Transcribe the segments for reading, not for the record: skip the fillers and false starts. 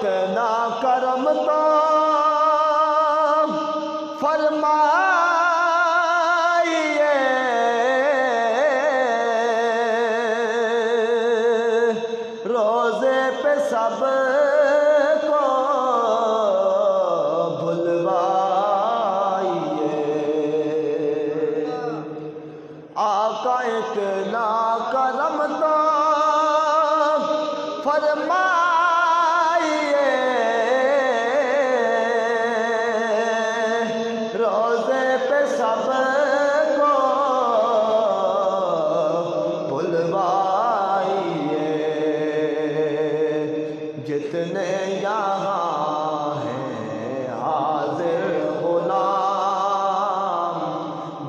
ایک نا کرم تو فرمائیے روزے پہ سب کو بھلوائیے آقا ایک نا کرم تو فرمائیے روزے پہ سب کو بلوائیے جتنے یہاں ہیں حاضر غلام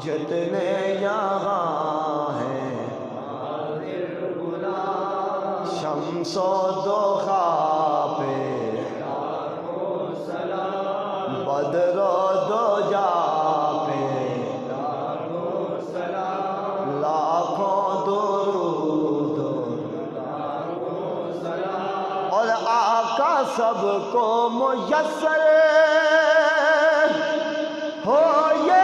جتنے یہاں ہیں شمس و ضحیٰ پہ بدر و دجا پہ لاکھوں درود اور آقا سب کو میسر ہو یہ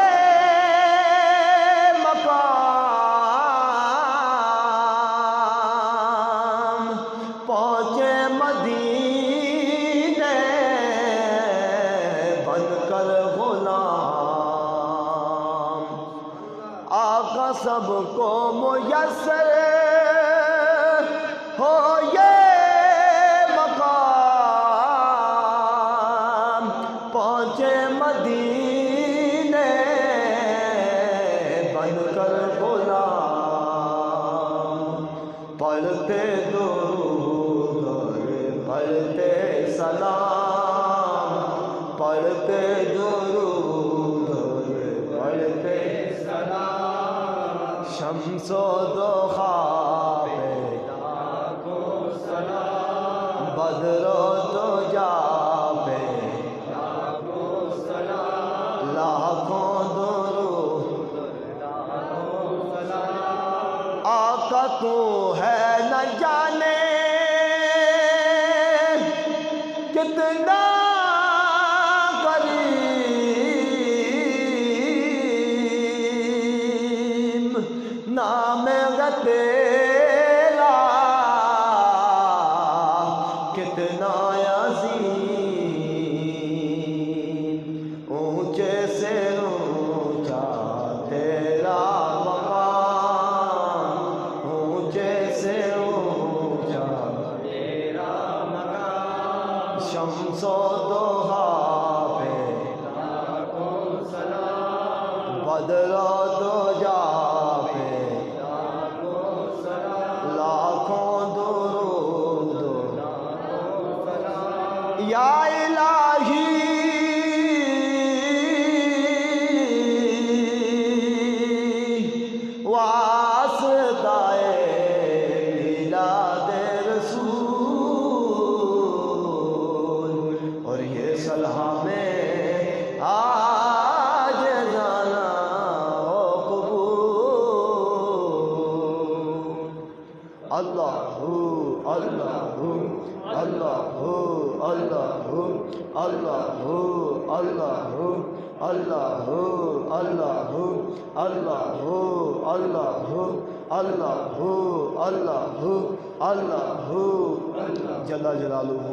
پہنچے مدینے بن کر غلام آقا سب کو میسر ہو یہ مقام پہنچے مدینے بن کر غلام پڑھتے پڑھتے سلام پڑھتے درود پڑھتے سلام شمس و ضحیٰ پہ بدر و دجا پہ لاکھوں درود آقا تو ہے نہ جانے کتنا کریم نام ہے تیرا کتنا عظیم اونچے سے اونچا تیرا مقام اونچے سے اونچا تیرا مقام شمس و ضحیٰ پہ بدر و دجا پہ لاکھوں درود یا الہی واسطہ میلاد رسول اور یہ صلحہ میں آج جانا ہو قبول اللہ اللہ اللہ اللہ اللہ اللہ اللہ اللہ اللہ اللہ اللہ اللہ جل جلالہ